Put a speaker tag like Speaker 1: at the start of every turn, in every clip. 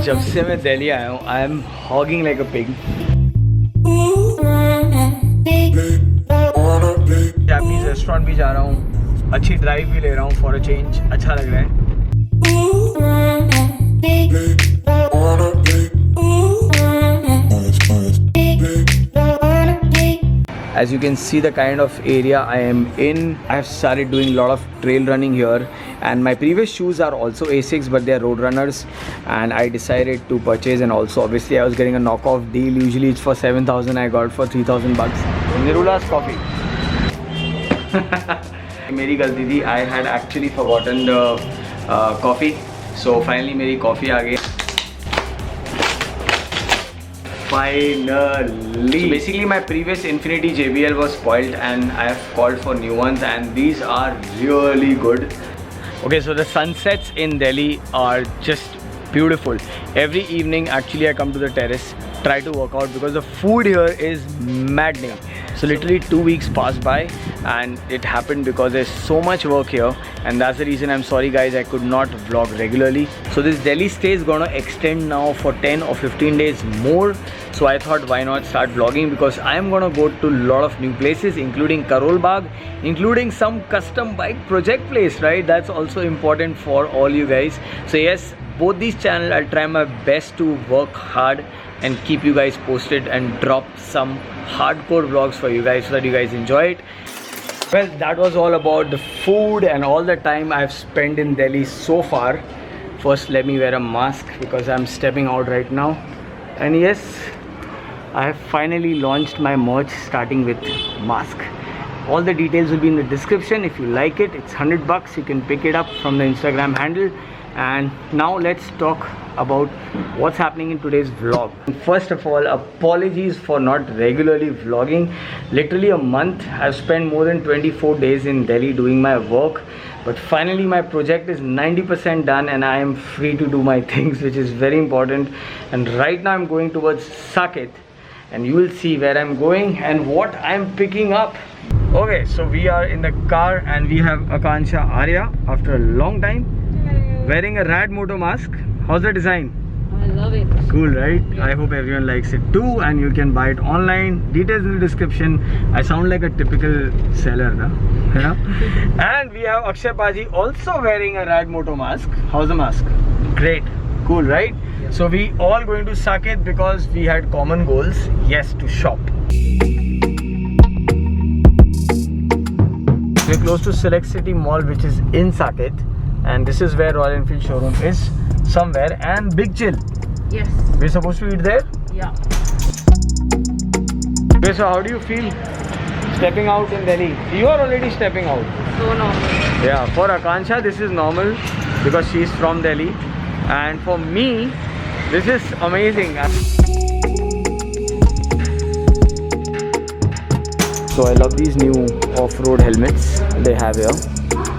Speaker 1: जब से मैं दिल्ली आया हूँ I am hugging like a pig. Japanese restaurant भी जा रहा हूँ, अच्छी ड्राइव भी ले रहा हूँ फॉर अ चेंज, अच्छा लग रहा है। As you can see the kind of area I am in, I have started doing a lot of trail running here, and my previous shoes are also Asics but they are road runners, and I decided to purchase, and also obviously I was getting a knockoff deal. Usually it's for 7,000, I got for 3,000 bucks. Nirula's coffee. मेरी गलती थी, I had actually forgotten the coffee, so finally मेरी coffee आ गई. Finally! So basically my previous Infinity JBL was spoiled and I have called for new ones, and these are really good. Okay, so the sunsets in Delhi are just beautiful. Every evening actually I come to the terrace, try to work out because the food here is maddening. So literally 2 weeks passed by and it happened because there's so much work here, and that's the reason I'm sorry guys I could not vlog regularly. So this Delhi stay is gonna extend now for 10 or 15 days more. So I thought why not start vlogging, because I'm gonna go to a lot of new places including Karol Bagh, including some custom bike project place, right? That's also important for all you guys. So yes, both these channels I'll try my best to work hard and keep you guys posted and drop some hardcore vlogs for you guys so that you guys enjoy it. Well, that was all about the food and all the time I've spent in Delhi so far. First let me wear a mask because I'm stepping out right now. And yes, I have finally launched my merch starting with mask. All the details will be in the description. If you like it, it's 100 bucks. You can pick it up from the Instagram handle. And now let's talk about what's happening in today's vlog. First of all, apologies for not regularly vlogging. Literally a month. I've spent more than 24 days in Delhi doing my work, but finally my project is 90% done and I am free to do my things, which is very important. And right now I'm going towards Saket, and you will see where I'm going and what I'm picking up. Okay, so we are in the car and we have Akansha Arya after a long time, wearing a rad moto mask. How's the design?
Speaker 2: I love it.
Speaker 1: Cool, right? Yeah. I hope everyone likes it too, and you can buy it online. Details in the description. I sound like a typical seller, no? You know? And we have Akshay Paji also wearing a rad moto mask. How's the mask? Great. Cool, right? Yeah. So we all going to Saket because we had common goals. Yes, to shop. We're close to Select City Mall, which is in Saket, and this is where Royal Enfield showroom is somewhere, and Big Chill.
Speaker 2: Yes.
Speaker 1: We're supposed to eat there?
Speaker 2: Yeah.
Speaker 1: Okay, so how do you feel stepping out in Delhi? You are already stepping out.
Speaker 2: So normal.
Speaker 1: Yeah, for Akansha this is normal because she is from Delhi, and for me this is amazing. So I love these new off-road helmets they have here.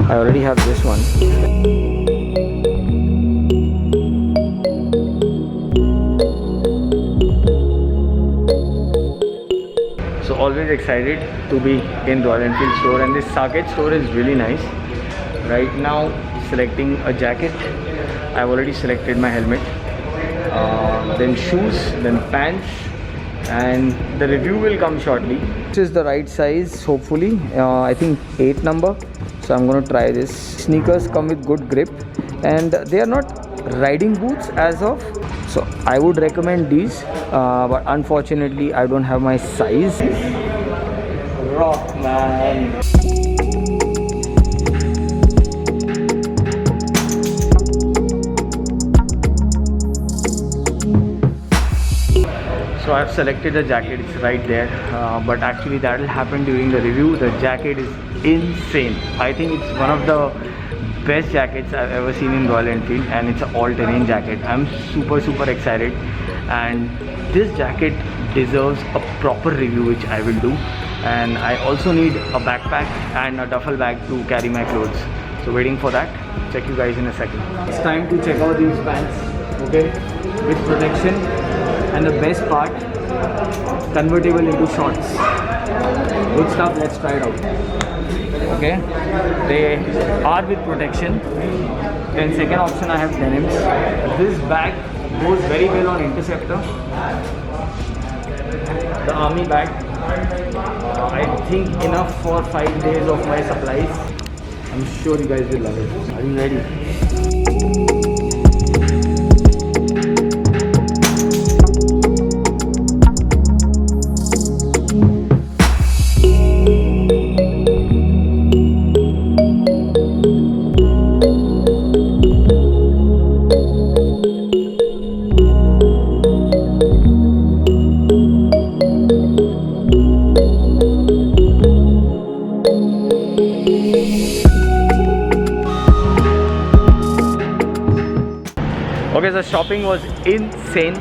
Speaker 1: I already have this one. So always excited to be in Royal Enfield store, and this Saket store is really nice. Right now selecting a jacket. I've already selected my helmet, then shoes, then pants, and the review will come shortly. This is the right size, hopefully. I think 8 number. So I'm going to try this. Sneakers come with good grip and they are not riding boots as of. So I would recommend these, but unfortunately I don't have my size. Rock, man. So I've selected the jacket, it's right there, but actually that will happen during the review. The jacket is insane. I think it's one of the best jackets I've ever seen in Royal Enfield, and it's an all-terrain jacket. I'm super excited, and this jacket deserves a proper review, which I will do. And I also need a backpack and a duffel bag to carry my clothes. So waiting for that. Check you guys in a second. It's time to check out these pants, okay, with protection. And the best part, convertible into shorts. Good stuff, let's try it out. Okay, they are with protection. Then second option I have denims. This bag goes very well on Interceptor. The army bag, I think enough for 5 days of my supplies. I'm sure you guys will love it. Are you ready? Okay, the shopping was insane.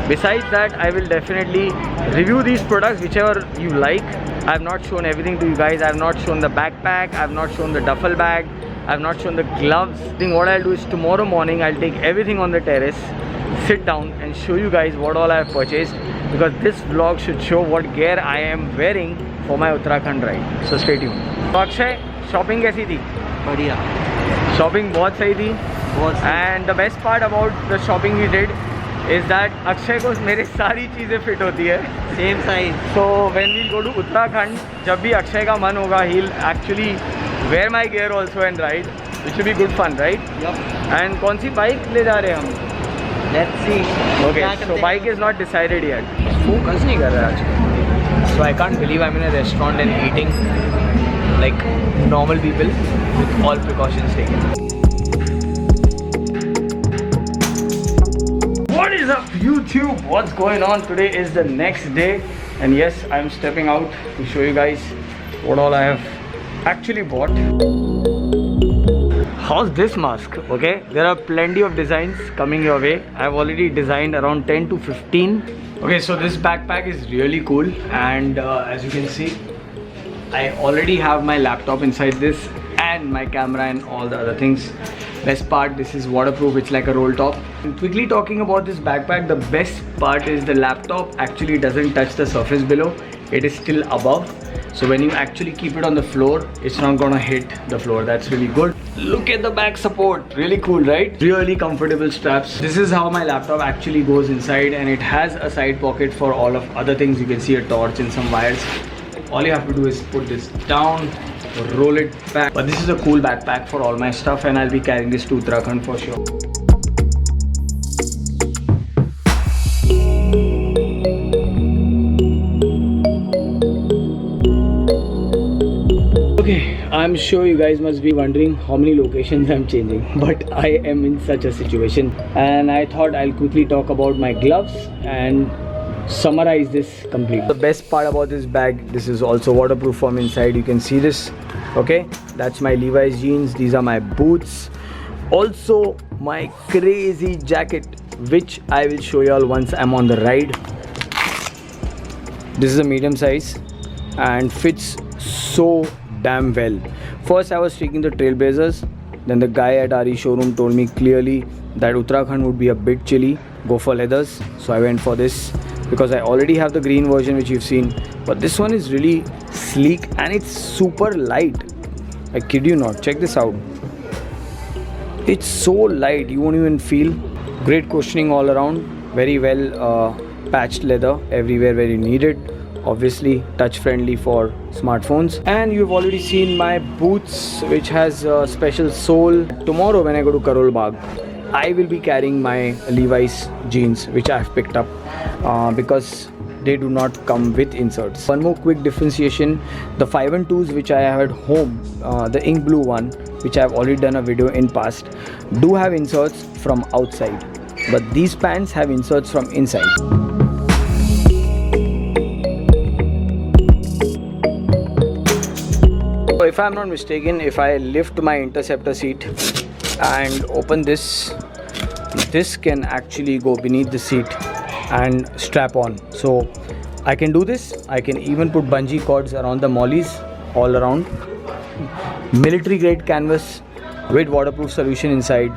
Speaker 1: Besides that, I will definitely review these products whichever you like. I have not shown everything to you guys. I have not shown the backpack, I have not shown the duffel bag, I have not shown the gloves. I think what I'll do is tomorrow morning I'll take everything on the terrace, sit down and show you guys what all I have purchased, because this vlog should show what gear I am wearing for my Uttarakhand ride. So stay tuned. So Akshay, shopping कैसी थी?
Speaker 2: बढ़िया.
Speaker 1: Shopping बहुत सही थी. And the best part about the shopping we did is that Akshay को मेरे सारी चीज़ें फिट होती है.
Speaker 2: Same size.
Speaker 1: So when we go to Uttarakhand, जब भी अक्षय का मन होगा, he'll actually wear my gear also and ride, which will be good fun, right?
Speaker 2: Yup.
Speaker 1: And कौन सी बाइक ले जा रहे हैं हम?
Speaker 2: Let's see.
Speaker 1: Okay, so bike is not decided yet. Focus नहीं कर रहा आज. So I can't believe I'm in a restaurant and eating like normal people with all precautions taken. What is up YouTube? What's going on? Today is the next day and yes, I'm stepping out to show you guys what all I have actually bought. How's this mask? Okay, there are plenty of designs coming your way. I've already designed around 10 to 15. Okay, so this backpack is really cool and as you can see, I already have my laptop inside this and my camera and all the other things. Best part, this is waterproof, it's like a roll top. And quickly talking about this backpack, the best part is the laptop actually doesn't touch the surface below. It is still above. So when you actually keep it on the floor, it's not gonna hit the floor. That's really good. Look at the back support, really cool, right? Really comfortable straps. This is how my laptop actually goes inside and it has a side pocket for all of other things. You can see a torch and some wires. All you have to do is put this down, roll it back. But this is a cool backpack for all my stuff and I'll be carrying this to Uttarakhand for sure. Okay, I'm sure you guys must be wondering how many locations I'm changing, but I am in such a situation and I thought I'll quickly talk about my gloves and summarize this completely. The best part about this bag, this is also waterproof from inside. You can see this. Okay, that's my Levi's jeans. These are my boots. Also my crazy jacket, which I will show you all once I'm on the ride. This is a medium size and fits so damn well. First I was taking the Trailblazers, then the guy at RE showroom told me clearly that Uttarakhand would be a bit chilly, go for leathers. So I went for this because I already have the green version which you've seen, but this one is really sleek and it's super light. I kid you not, check this out. It's so light, you won't even feel. Great cushioning all around, very well patched leather everywhere where you need it. Obviously touch friendly for smartphones. And you've already seen my boots which has a special sole. Tomorrow when I go to Karol Bagh, I will be carrying my Levi's jeans which I have picked up because they do not come with inserts. One more quick differentiation, the 5 and 2s which I have at home, the ink blue one which I have already done a video in past, do have inserts from outside, but these pants have inserts from inside. So if I'm not mistaken, if I lift my Interceptor seat and open this, this can actually go beneath the seat and strap on. So I can do this. I can even put bungee cords around the mollies all around. Military grade canvas with waterproof solution inside.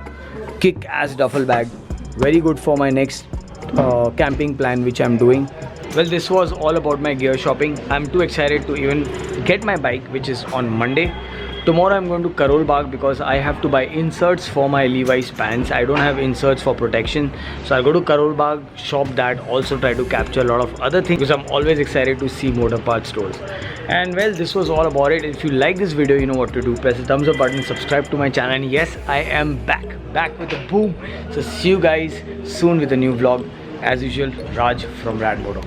Speaker 1: Kick-ass duffel bag. Very good for my next camping plan which I'm doing. Well, this was all about my gear shopping. I'm too excited to even get my bike, which is on Monday. Tomorrow I'm going to Karol Bagh because I have to buy inserts for my Levi's pants. I don't have inserts for protection. So I'll go to Karol Bagh, shop that, also try to capture a lot of other things because I'm always excited to see motor parts stores. And well, this was all about it. If you like this video, you know what to do. Press the thumbs up button, subscribe to my channel. And yes, I am back with a boom. So see you guys soon with a new vlog. As usual, Raj from Rad Moto.